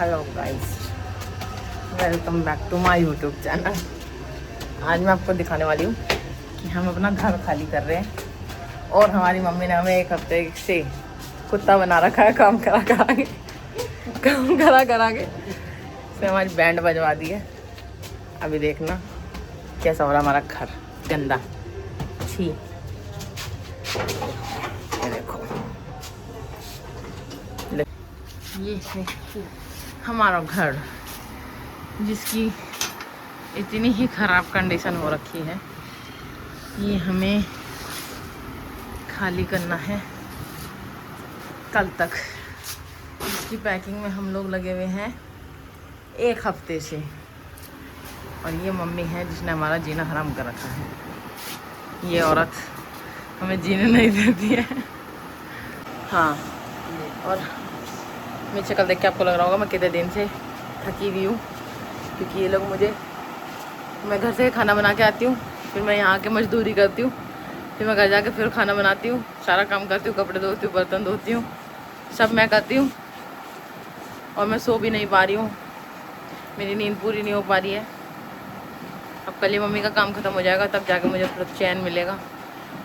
Hello guys, welcome back to my YouTube channel. आज मैं आपको दिखाने वाली हूँ कि हम अपना घर खाली कर रहे हैं और हमारी मम्मी ने हमें एक हफ्ते से कुत्ता बना रखा है। काम करा करा के फिर हमारी बैंड बजवा दी है। अभी देखना कैसा हो रहा हमारा घर, गंदा छी। ये देखो, ये है हमारा घर जिसकी इतनी ही ख़राब कंडीशन हो रखी है। ये हमें खाली करना है कल तक। इसकी पैकिंग में हम लोग लगे हुए हैं एक हफ्ते से, और ये मम्मी है जिसने हमारा जीना हराम कर रखा है। ये औरत हमें जीने नहीं देती है। हाँ, और मेरी शक्ल देख के आपको लग रहा होगा मैं कितने दिन से थकी हुई हूँ, क्योंकि ये लोग मुझे, मैं घर से खाना बना के आती हूँ, फिर मैं यहाँ आके मजदूरी करती हूँ, फिर मैं घर जाके फिर खाना बनाती हूँ, सारा काम करती हूँ, कपड़े धोती हूँ, बर्तन धोती हूँ, सब मैं करती हूँ। और मैं सो भी नहीं पा रही हूँ, मेरी नींद पूरी नहीं हो पा रही है। अब कल ही मम्मी का काम ख़त्म हो जाएगा, तब जाके मुझे थोड़ा चैन मिलेगा।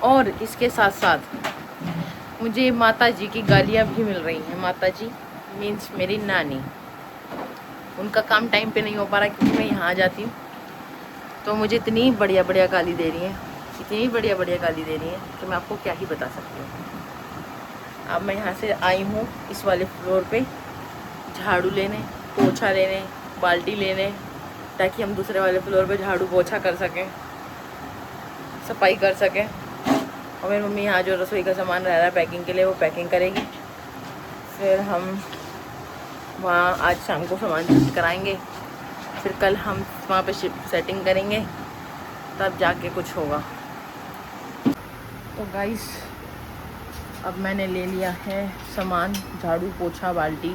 और इसके साथ साथ मुझे माता जी की गालियाँ भी मिल रही हैं। माता जी मीन्स मेरी नानी, उनका काम टाइम पे नहीं हो पा रहा क्योंकि मैं यहाँ आ जाती हूँ, तो मुझे इतनी बढ़िया बढ़िया गाली दे रही हैं, इतनी बढ़िया बढ़िया गाली दे रही हैं कि मैं आपको क्या ही बता सकती हूँ। अब मैं यहाँ से आई हूँ इस वाले फ्लोर पे झाड़ू लेने, पोछा लेने, बाल्टी लेने, ताकि हम दूसरे वाले फ्लोर पे झाड़ू पोछा कर सकें, सफाई कर सकें। और मेरी मम्मी यहाँ जो रसोई का सामान रह रहा है पैकिंग के लिए, वो पैकिंग करेगी। फिर हम वहाँ आज शाम को सामान शिफ्ट कराएंगे, फिर कल हम वहाँ पे सेटिंग करेंगे, तब जाके कुछ होगा। तो गाइस, अब मैंने ले लिया है सामान, झाड़ू पोछा, बाल्टी,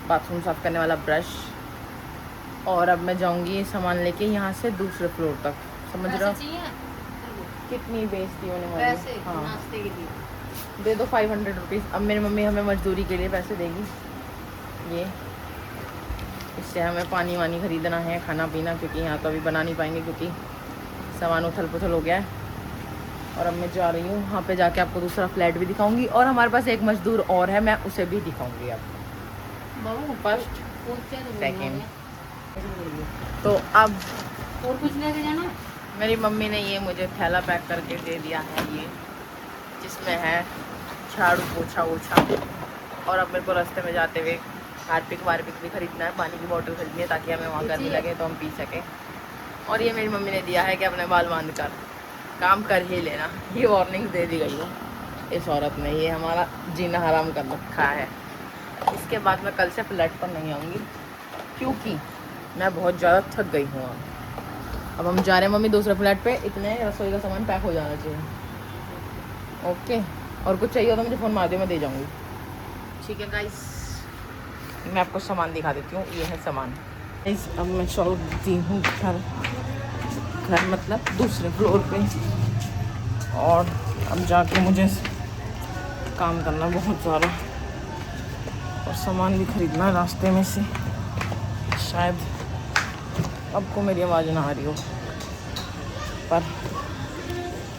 बाथरूम साफ़ करने वाला ब्रश, और अब मैं जाऊंगी ये सामान लेके यहाँ से दूसरे फ्लोर तक। समझ रहे हो कितनी बेइज्जती होने वाली है। हाँ, नाश्ते के लिए दे दो 500 रुपीज़। अब मेरी मम्मी हमें मजदूरी के लिए पैसे देगी, ये इससे हमें पानी वानी ख़रीदना है, खाना पीना, क्योंकि यहाँ तो अभी बना नहीं पाएंगे क्योंकि सामान उथल पुथल हो गया है। और अब मैं जा रही हूँ वहाँ पे, जाके आपको दूसरा फ्लैट भी दिखाऊंगी, और हमारे पास एक मजदूर और है, मैं उसे भी दिखाऊंगी आपको। First second. तो अब और कुछ लेके जाना। मेरी मम्मी ने ये मुझे थैला पैक करके दे दिया है, ये जिसमें है झाड़ू पोछा वोछा। और अब मेरे को रास्ते में जाते हुए हार्पिक वार्पिक भी खरीदना है, पानी की बोतल खरीदनी है, ताकि हमें वहाँ गर्मी लगे तो हम पी सकें। और ये मेरी मम्मी ने दिया है कि अपने बाल बांध कर काम कर ही लेना। ये वार्निंग दे दी गई है इस औरत ने, ये हमारा जीना हराम कर रखा है। इसके बाद मैं कल से फ्लैट पर नहीं आऊँगी क्योंकि मैं बहुत ज़्यादा थक गई हूँ। अब हम जा रहे हैं मम्मी दूसरे फ्लैट पे, इतने रसोई का सामान पैक हो जाना चाहिए। ओके, और कुछ चाहिए तो मुझे फ़ोन मार दो, मैं दे जाऊँगी। ठीक है गाइस, मैं आपको सामान दिखा देती हूँ। ये है सामान। अब मैं चलती हूँ घर मतलब दूसरे फ्लोर पे, और अब जाके मुझे काम करना बहुत ज़्यादा, और सामान भी खरीदना है रास्ते में से। शायद आपको मेरी आवाज़ ना आ रही हो, पर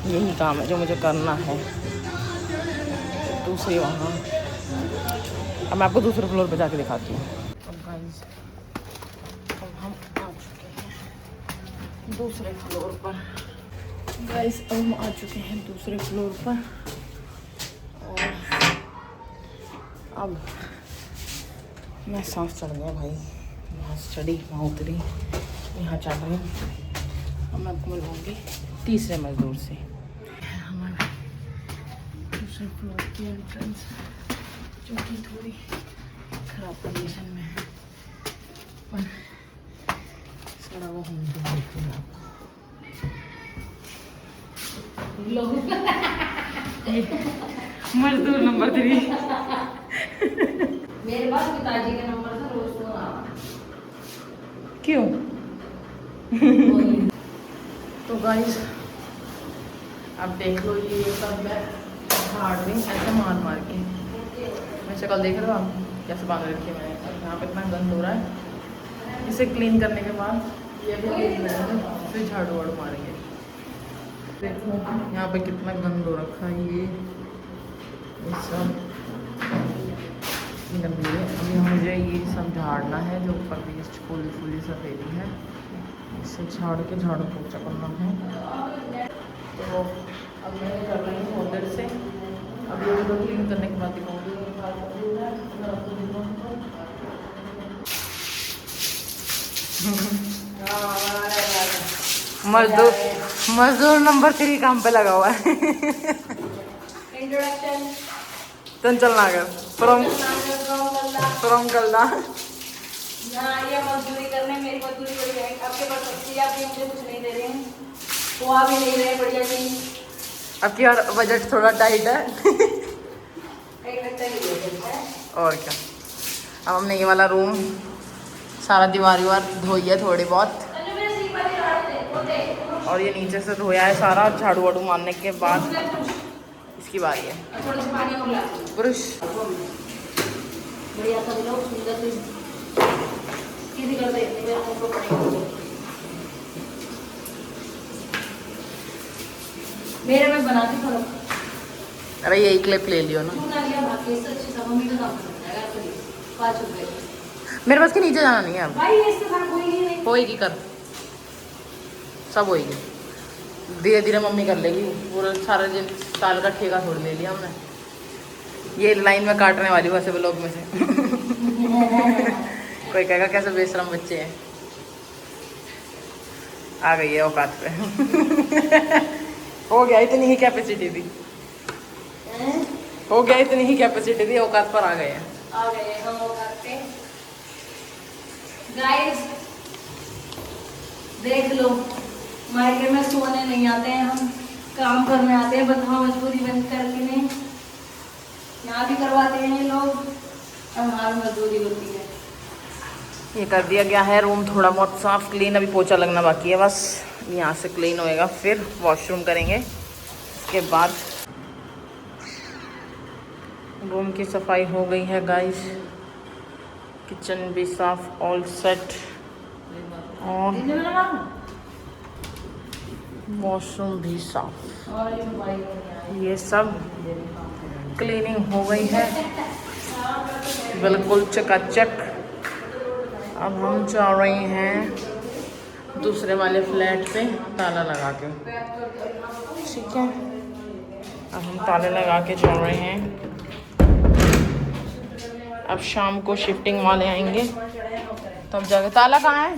यही काम है जो मुझे करना है। दूसरी वहाँ, अब मैं आपको दूसरे फ्लोर पे जाके दिखाती हूँ। अब गाइस, अब हम आ चुके हैं दूसरे फ्लोर पर। गाइस, अब हम आ चुके हैं दूसरे फ्लोर पर, और अब मैं सांस चढ़ गया भाई, वहाँ चढ़ी, वहाँ उतरी, यहाँ चढ़ रही हूँ। अब मैं आपको मिलूँगी तीसरे मजदूर से। हमारा दूसरे फ्लोर की एंट्रेंस, जो कि थोड़ी ख़राब कंडीशन में है, पर सड़ा हुआ होम तो देखते हैं आपको। मजदूर नंबर 3। मेरे पास पिताजी का नंबर था, रोज फोन आवा। क्यों? तो गाइस, अब देख लो, ये सब मैं झाड़ रही हूँ ऐसे मार मार के। मैं शक्ल देख रहे हो आप कैसे बांध रखी है मैंने। अब यहाँ पे इतना गंद हो रहा है, इसे क्लीन करने के बाद ये भी क्लीन करेंगे, फिर झाड़ू वाड़ू मारेंगे। देखो यहाँ पे कितना गंद हो रखा है ये सब गंदी है। अभी मुझे ये सब झाड़ना है, जो ऊपर भी फूली फूली सफेदी है, इसे झाड़ के झाड़ू पोछा करना है। तो अब मैं कर रही हूँ बहुत देर से। अब ये तो क्लीन करने के बाद दिखाऊंगी। मजदूर नंबर 3 काम पे लगा हुआ है। इंट्रोडक्शन चंचल नागर फ्रॉम कल्ला। यहाँ ये मजदूरी करने मेरी मजदूरी बड़ी है। आपके पास सब्जी आप भी मुझे कुछ नहीं दे रहे हैं, पोहा भी नहीं रहे बढ़िया जी। आपकी यार बजट थोड़ा टाइट है। एक लगता है और क्या। अब हमने ये वाला रूम सारा दीवार धोई है थोड़ी बहुत, और ये नीचे से धोया है सारा। झाड़ू वाड़ू मारने के बाद इसकी बारी है थोड़ा सा पानी और ला पुरुष। बढ़िया सब लोग सुंदर से सीधी कर दे। मेरे में बनाती थोड़ा। अरे यही क्लिप ले लियो ना। क्यों ना लिया बाकी इससे अच्छी सब मम्मी का काम करता है। अगर 5 रुपए मेरे पास के नीचे जाना नहीं है अब। भाई इसके साथ कोई नहीं होएगी कर, सब होएगी धीरे धीरे। मम्मी कर लेगी पूरा सारा दिन, साल का ठेका छोड़ ले लिया हमने। ये लाइन में काटने वाली वैसे भी लोग में से। कोई कहेगा कैसे बेशरम बच्चे हैं। आ गई है औकात पे। हो गया, इतनी ही कैपेसिटी थी। हो गया, इतनी ही कैपेसिटी थी, औकात पर आ गए हैं। आ गए हम औकात पे। गाइस देख लो, मायके में सोने नहीं आते हैं हम, काम करने आते हैं। बताओ मजबूरी बंद करके नहीं, यहाँ भी करवाते हैं लोग, हमारी मजदूरी होती है। ये कर दिया गया है रूम थोड़ा बहुत साफ क्लीन। अभी पोछा लगना बाकी है बस। यहाँ से क्लीन होएगा, फिर वॉशरूम करेंगे। इसके बाद रूम की सफाई हो गई है गाइस। किचन भी साफ, ऑल सेट, और वॉशरूम भी साफ। ये सब क्लीनिंग हो गई है बिल्कुल चकाचक। अब हम जा रहे हैं दूसरे वाले फ्लैट पे ताला लगा के। ठीक है, अब हम ताले लगा के जा रहे हैं। अब शाम को शिफ्टिंग वाले आएंगे तब जाके। ताला कहाँ है?